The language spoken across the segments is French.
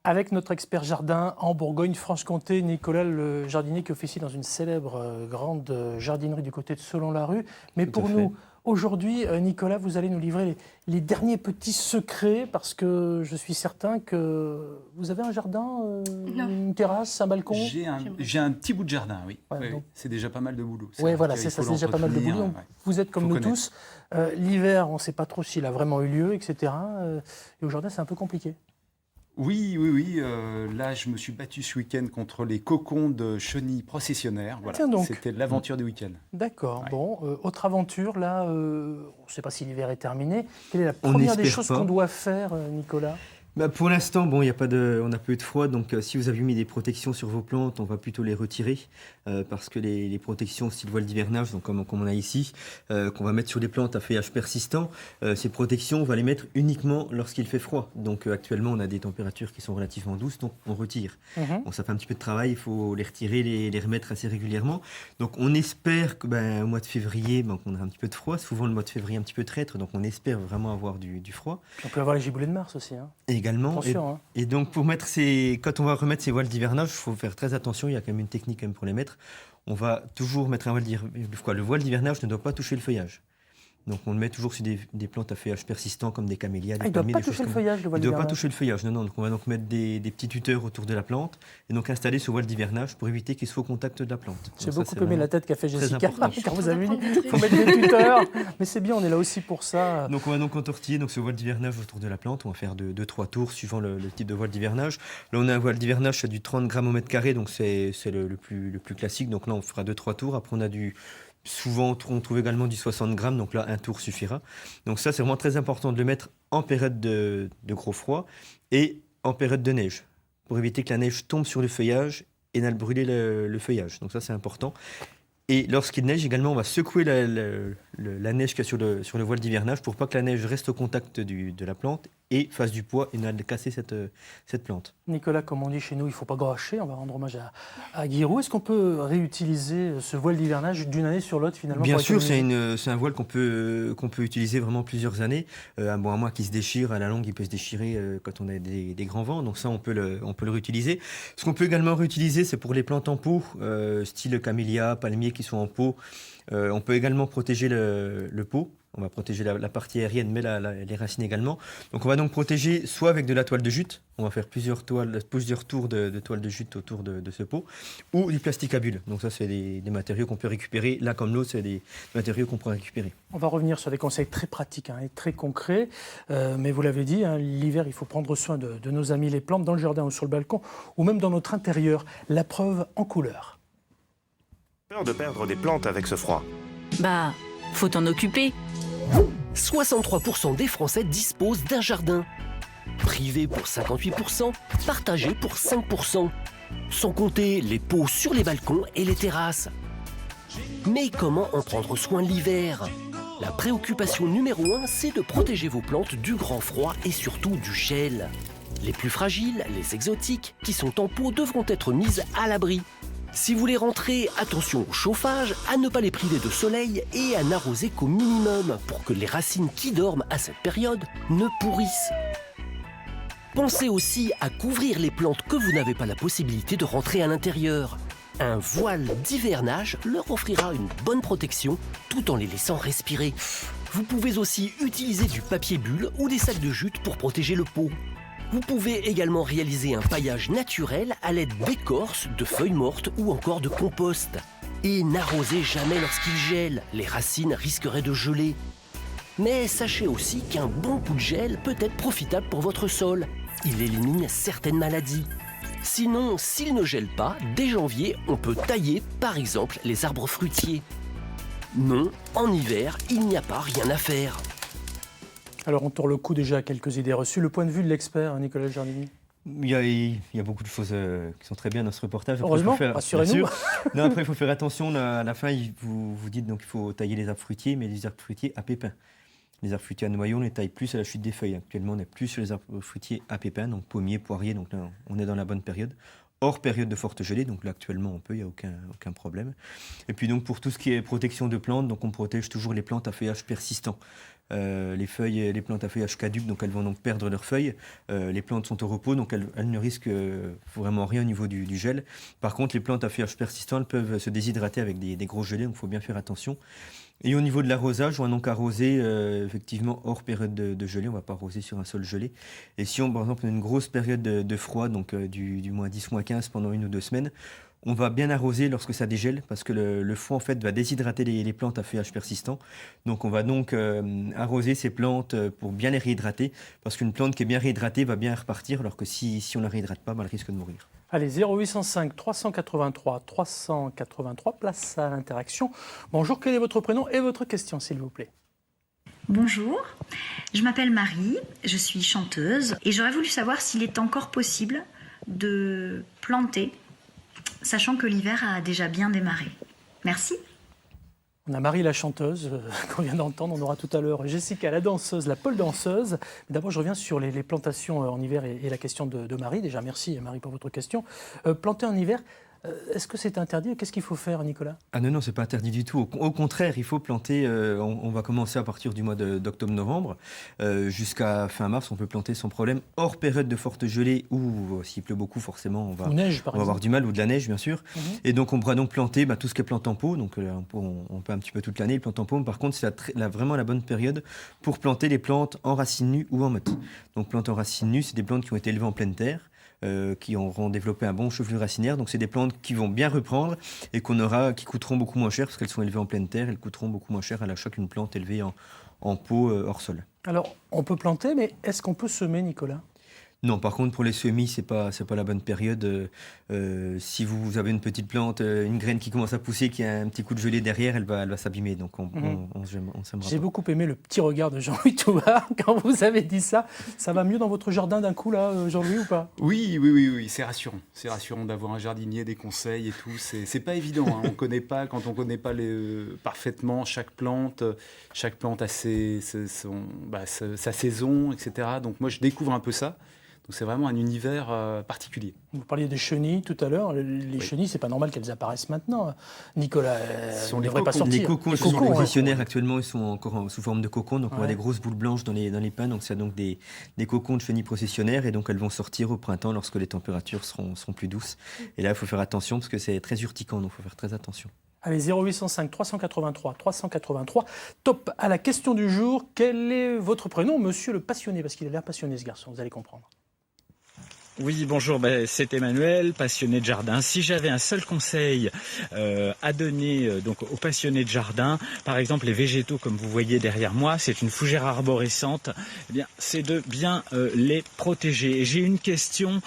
Avec notre expert jardin en Bourgogne-Franche-Comté, Nicolas le jardinier qui officie dans une célèbre grande jardinerie du côté de Selon-la-Rue. Mais Tout pour à fait. nous, aujourd'hui, Nicolas, vous allez nous livrer les derniers petits secrets parce que je suis certain que vous avez un jardin, Non. une terrasse, un balcon. J'ai un petit bout de jardin, oui. Ouais, Oui, donc- c'est déjà pas mal de boulot. Oui, voilà, qu'il c'est ça, faut c'est déjà pas mal de boulot. l'entretenir, Donc, ouais. vous êtes comme Faut nous connaître. tous. L'hiver, on ne sait pas trop s'il a vraiment eu lieu, etc. Et au jardin, c'est un peu compliqué. Oui. Là, je me suis battu ce week-end contre les cocons de chenilles processionnaires. Voilà. Tiens donc. C'était l'aventure du week-end. D'accord. Ouais. Bon, autre aventure, là, on ne sait pas si l'hiver est terminé. Quelle est la On première des n'espère choses pas. qu'on doit faire, Nicolas? Pour l'instant, bon, on n'a pas eu de froid, donc si vous avez mis des protections sur vos plantes, on va plutôt les retirer parce que les protections style voile d'hivernage, donc comme on a ici, qu'on va mettre sur les plantes à feuillage persistant, ces protections, on va les mettre uniquement lorsqu'il fait froid. Donc actuellement, on a des températures qui sont relativement douces, donc on retire. Mhm. Bon, ça fait un petit peu de travail, il faut les retirer, les remettre assez régulièrement. Donc on espère que au mois de février, qu'on a un petit peu de froid. Souvent le mois de février est un petit peu traître, donc on espère vraiment avoir du froid. Puis on peut avoir les giboulées de Mars aussi. Hein. Également. Attention. Hein. Et donc, quand on va remettre ces voiles d'hivernage, il faut faire très attention. Il y a quand même une technique quand même pour les mettre. On va toujours mettre un voile d'hivernage. Le voile d'hivernage ne doit pas toucher le feuillage. Donc, on le met toujours sur des plantes à feuillage persistant comme des camélias, des Il ne doit palmiers, pas des choses toucher le comme- feuillage, le voile Il ne doit pas d'hivernage. toucher le feuillage. Non. Donc, on va donc mettre des petits tuteurs autour de la plante et donc installer ce voile d'hivernage pour éviter qu'il soit au contact de la plante. J'ai Donc ça, beaucoup c'est aimé vraiment la tête qu'a fait très Jessica important. quand vous avez On dit apprend des il faut trucs. mettre des tuteurs. Mais c'est bien, on est là aussi pour ça. Donc on va donc entortiller donc, ce voile d'hivernage autour de la plante. On va faire 2-3 tours suivant le type de voile d'hivernage. Là on a un voile d'hivernage, c'est du 30 grammes au mètre carré, donc c'est le plus classique. Donc là on fera 2-3 tours. Après on a souvent on trouve également du 60 grammes, donc là un tour suffira. Donc ça c'est vraiment très important de le mettre en période de gros froid et en période de neige, pour éviter que la neige tombe sur le feuillage et n'aille brûler le feuillage. Donc ça c'est important. Et lorsqu'il neige également, on va secouer la neige qu'il y a sur le voile d'hivernage pour pas que la neige reste au contact de la plante et fasse du poids et n'aille casser cette plante. Nicolas, comme on dit chez nous, il ne faut pas gâcher. On va rendre hommage à Guiraud. Est-ce qu'on peut réutiliser ce voile d'hivernage d'une année sur l'autre finalement? Bien pour sûr, économiser c'est un voile qu'on peut utiliser vraiment plusieurs années. Un mois qui se déchire, à la longue, il peut se déchirer quand on a des grands vents. Donc ça, on peut le réutiliser. Ce qu'on peut également réutiliser, c'est pour les plantes en pot, style camélia, palmier qui sont en pot. On peut également protéger le pot. On va protéger la partie aérienne, mais les racines également. Donc on va donc protéger soit avec de la toile de jute, on va faire plusieurs tours de toile de jute autour de ce pot, ou du plastique à bulles. Donc ça, c'est des matériaux qu'on peut récupérer. L'un comme l'autre, c'est des matériaux qu'on peut récupérer. On va revenir sur des conseils très pratiques et très concrets. Mais vous l'avez dit, l'hiver, il faut prendre soin de nos amis les plantes dans le jardin ou sur le balcon, ou même dans notre intérieur. La preuve en couleur. Peur de perdre des plantes avec ce froid. Faut t'en occuper. 63% des Français disposent d'un jardin. Privé pour 58%, partagé pour 5%. Sans compter les pots sur les balcons et les terrasses. Mais comment en prendre soin l'hiver? La préoccupation numéro 1, c'est de protéger vos plantes du grand froid et surtout du gel. Les plus fragiles, les exotiques, qui sont en pot, devront être mises à l'abri. Si vous les rentrez, attention au chauffage, à ne pas les priver de soleil et à n'arroser qu'au minimum pour que les racines qui dorment à cette période ne pourrissent. Pensez aussi à couvrir les plantes que vous n'avez pas la possibilité de rentrer à l'intérieur. Un voile d'hivernage leur offrira une bonne protection tout en les laissant respirer. Vous pouvez aussi utiliser du papier bulle ou des sacs de jute pour protéger le pot. Vous pouvez également réaliser un paillage naturel à l'aide d'écorces, de feuilles mortes ou encore de compost. Et n'arrosez jamais lorsqu'il gèle, les racines risqueraient de geler. Mais sachez aussi qu'un bon coup de gel peut être profitable pour votre sol. Il élimine certaines maladies. Sinon, s'il ne gèle pas, dès janvier, on peut tailler par exemple les arbres fruitiers. Non, en hiver, il n'y a pas rien à faire. Alors on tourne le coup déjà à quelques idées reçues. Le point de vue de l'expert, Nicolas Jardini. Il y a beaucoup de choses qui sont très bien dans ce reportage. Après, Heureusement, il faut faire- rassurez-nous. bien sûr. Non, après, il faut faire attention. À la fin, vous dites donc qu'il faut tailler les arbres fruitiers, mais les arbres fruitiers à pépins. Les arbres fruitiers à noyaux, on les taille plus à la chute des feuilles. Actuellement, on est plus sur les arbres fruitiers à pépins, donc pommiers, poiriers. Donc là, on est dans la bonne période. hors période de forte gelée. Donc là, actuellement, on peut, il n'y a aucun problème. Et puis donc, pour tout ce qui est protection de plantes, donc on protège toujours les plantes à feuillage persistant. Les plantes à feuillage caduc, donc elles vont donc perdre leurs feuilles. Les plantes sont au repos, donc elles ne risquent vraiment rien au niveau du gel. Par contre, les plantes à feuillage persistant, elles peuvent se déshydrater avec des gros gelées, donc il faut bien faire attention. Et au niveau de l'arrosage, on va donc arroser effectivement hors période de gelée. On ne va pas arroser sur un sol gelé. Et si on, par exemple, a une grosse période de froid, donc du moins 10, moins 15 pendant 1 ou 2 semaines, on va bien arroser lorsque ça dégèle, parce que le froid en fait va déshydrater les plantes à feuillage persistant. Donc on va donc arroser ces plantes pour bien les réhydrater, parce qu'une plante qui est bien réhydratée va bien repartir, alors que si on ne la réhydrate pas, elle risque de mourir. Allez, 0805 383 383, place à l'interaction. Bonjour, quel est votre prénom et votre question, s'il vous plaît? Bonjour, je m'appelle Marie, je suis chanteuse et j'aurais voulu savoir s'il est encore possible de planter, sachant que l'hiver a déjà bien démarré. Merci. On a Marie la chanteuse qu'on vient d'entendre, on aura tout à l'heure Jessica la danseuse, la pole danseuse. D'abord je reviens sur les plantations en hiver et la question de Marie. Déjà merci Marie pour votre question. Planter en hiver, est-ce que c'est interdit? Qu'est-ce qu'il faut faire, Nicolas? Ah non, c'est pas interdit du tout. Au contraire, il faut planter, on va commencer à partir du mois d'octobre-novembre, jusqu'à fin mars, on peut planter sans problème, hors période de forte gelée, ou s'il pleut beaucoup, forcément, on va avoir du mal, ou de la neige, bien sûr. Et donc, on pourra donc planter tout ce qui est plante en pot, donc on peut un petit peu toute l'année, les plantes en pot. Par contre, c'est vraiment la bonne période pour planter les plantes en racines nues ou en motte. Donc, plantes en racines nues, c'est des plantes qui ont été élevées en pleine terre, qui auront développé un bon chevelu racinaire. Donc c'est des plantes qui vont bien reprendre et qui coûteront beaucoup moins cher parce qu'elles sont élevées en pleine terre. Elles coûteront beaucoup moins cher à l'achat qu'une plante élevée en pot hors sol. Alors on peut planter, mais est-ce qu'on peut semer, Nicolas? Non, par contre, pour les semis, c'est pas la bonne période. Si vous avez une petite plante, une graine qui commence à pousser, qui a un petit coup de gelée derrière, elle va s'abîmer. Donc, on sèmera J'ai pas. beaucoup aimé le petit regard de Jean-Louis Toubard quand vous avez dit ça. Ça va mieux dans votre jardin d'un coup, là, Jean-Louis, ou pas? Oui, c'est rassurant. C'est rassurant d'avoir un jardinier, des conseils et tout. C'est pas évident. Quand on connaît pas parfaitement chaque plante a sa saison, etc. Donc, moi, je découvre un peu ça. Donc c'est vraiment un univers particulier. Vous parliez des chenilles tout à l'heure. Les chenilles, c'est pas normal qu'elles apparaissent maintenant. Nicolas, Ce sont on ne les devrait pas cocons. sortir. Les cocons, Les cocons, positionnaires actuellement, ils sont encore sous forme de cocons. Donc on voit Ouais. des grosses boules blanches dans les pins. Donc c'est donc des cocons de chenilles processionnaires. Et donc elles vont sortir au printemps lorsque les températures seront plus douces. Et là, il faut faire attention parce que c'est très urticant. Donc il faut faire très attention. Allez, 0805 383 383. Top à la question du jour. Quel est votre prénom, monsieur le passionné? Parce qu'il a l'air passionné, ce garçon, vous allez comprendre. Oui, bonjour, c'est Emmanuel, passionné de jardin. Si j'avais un seul conseil à donner donc aux passionnés de jardin, par exemple les végétaux comme vous voyez derrière moi, c'est une fougère arborescente, eh bien, c'est de bien les protéger. Et j'ai une question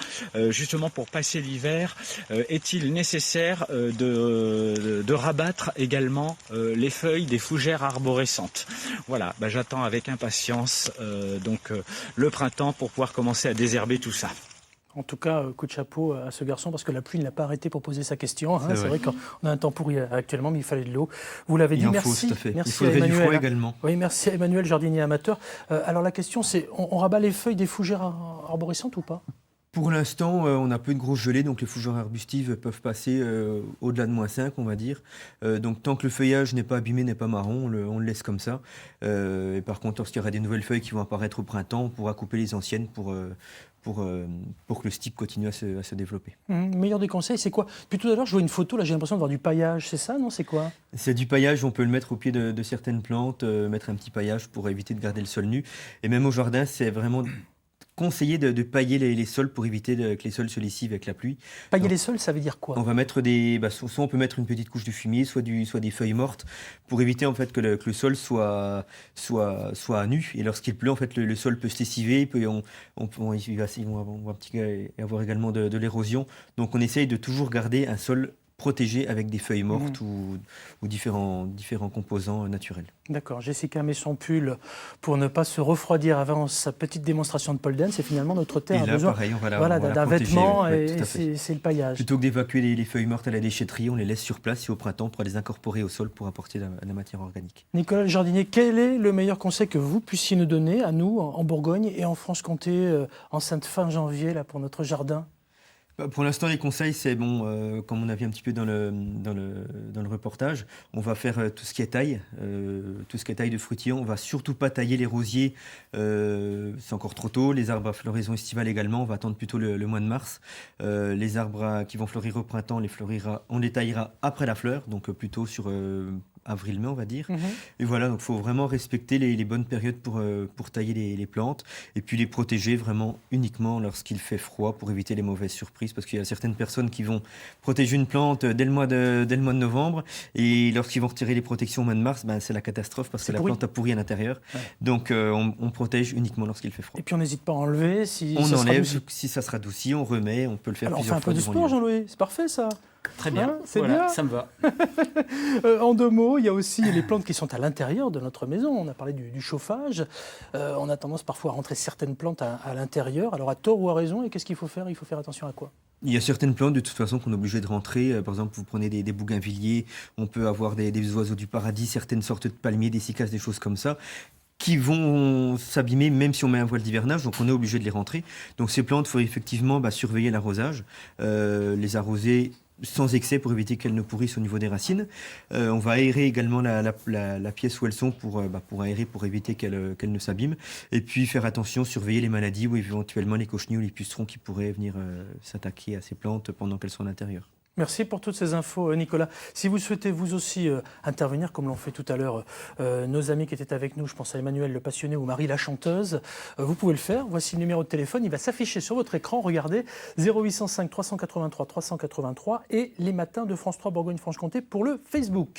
justement pour passer l'hiver. Est-il nécessaire de rabattre également les feuilles des fougères arborescentes? Voilà, j'attends avec impatience le printemps pour pouvoir commencer à désherber tout ça. En tout cas, coup de chapeau à ce garçon, parce que la pluie ne l'a pas arrêté pour poser sa question. C'est vrai qu'on a un temps pourri actuellement, mais il fallait de l'eau. Vous l'avez dit, merci. Tout à fait. Merci Il faudrait à du Emmanuel. froid également. Oui, merci à Emmanuel, jardinier amateur. Alors la question, c'est, on rabat les feuilles des fougères arborescentes ou pas? Pour l'instant, on a peu de grosses gelées, donc les fougères arbustives peuvent passer au-delà de -5, on va dire. Donc tant que le feuillage n'est pas abîmé, n'est pas marron, on le laisse comme ça. Et par contre, lorsqu'il y aura des nouvelles feuilles qui vont apparaître au printemps, on pourra couper les anciennes pour que le stipe continue à se développer. Meilleur des conseils, c'est quoi? Puis tout à l'heure, je vois une photo, là j'ai l'impression de voir du paillage, c'est ça, non? C'est quoi? C'est du paillage, on peut le mettre au pied de certaines plantes, mettre un petit paillage pour éviter de garder le sol nu. Et même au jardin, c'est vraiment conseillé de pailler les sols pour éviter que les sols se lessivent avec la pluie. Pailler les sols, ça veut dire quoi? On va mettre soit on peut mettre une petite couche de fumier, soit des feuilles mortes, pour éviter en fait que le sol soit à nu. Et lorsqu'il pleut, en fait, le sol peut se lessiver, on va avoir également de l'érosion. Donc on essaye de toujours garder un sol protégé avec des feuilles mortes ou différents composants naturels. D'accord, Jessica met son pull pour ne pas se refroidir avant sa petite démonstration de pole dance, et finalement notre terre et là, a besoin pareil, on va d'un protéger, vêtement, ouais, et c'est le paillage. Plutôt que d'évacuer les feuilles mortes à la déchetterie, on les laisse sur place et au printemps on pourra les incorporer au sol pour apporter la matière organique. Nicolas le jardinier, quel est le meilleur conseil que vous puissiez nous donner à nous en Bourgogne et en Franche-Comté en cette fin janvier là, pour notre jardin? Pour l'instant, les conseils, c'est bon, comme on a vu un petit peu dans le reportage, on va faire tout ce qui est taille, tout ce qui est taille de fruitiers. On va surtout pas tailler les rosiers, c'est encore trop tôt. Les arbres à floraison estivale également, on va attendre plutôt le mois de mars. Les arbres qui vont fleurir au printemps, on les taillera après la fleur, donc plutôt sur avril-mai, on va dire. Et voilà, donc il faut vraiment respecter les bonnes périodes pour tailler les plantes et puis les protéger vraiment uniquement lorsqu'il fait froid pour éviter les mauvaises surprises, parce qu'il y a certaines personnes qui vont protéger une plante dès le mois de novembre, et lorsqu'ils vont retirer les protections au mois de mars, ben, c'est la catastrophe parce que la plante a pourri à l'intérieur. Ouais. Donc on protège uniquement lorsqu'il fait froid. Et puis on n'hésite pas à enlever si on ça enlève, sera si ça sera adouci, on remet, on peut le faire Alors plusieurs fois. On fait un peu de sport, Jean-Louis, c'est parfait ça. Très bien, Hein, c'est voilà, bien. ça me va. En 2 mots, il y a aussi les plantes qui sont à l'intérieur de notre maison. On a parlé du chauffage. On a tendance parfois à rentrer certaines plantes à l'intérieur. Alors à tort ou à raison, et qu'est-ce qu'il faut faire? Il faut faire attention à quoi? Il y a certaines plantes de toute façon qu'on est obligé de rentrer. Par exemple, vous prenez des bougainvilliers, on peut avoir des oiseaux du paradis, certaines sortes de palmiers, des cycas, des choses comme ça, qui vont s'abîmer même si on met un voile d'hivernage, donc on est obligé de les rentrer. Donc ces plantes, il faut effectivement surveiller l'arrosage, les arroser sans excès pour éviter qu'elles ne pourrissent au niveau des racines. On va aérer également la pièce où elles sont pour aérer, pour éviter qu'elles ne s'abîment. Et puis faire attention, surveiller les maladies ou éventuellement les cochenilles ou les pucerons qui pourraient venir s'attaquer à ces plantes pendant qu'elles sont à l'intérieur. Merci pour toutes ces infos, Nicolas. Si vous souhaitez vous aussi intervenir, comme l'ont fait tout à l'heure nos amis qui étaient avec nous, je pense à Emmanuel le passionné ou Marie la chanteuse, vous pouvez le faire. Voici le numéro de téléphone, il va s'afficher sur votre écran. Regardez, 0805 383 383 et les matins de France 3 Bourgogne-Franche-Comté pour le Facebook.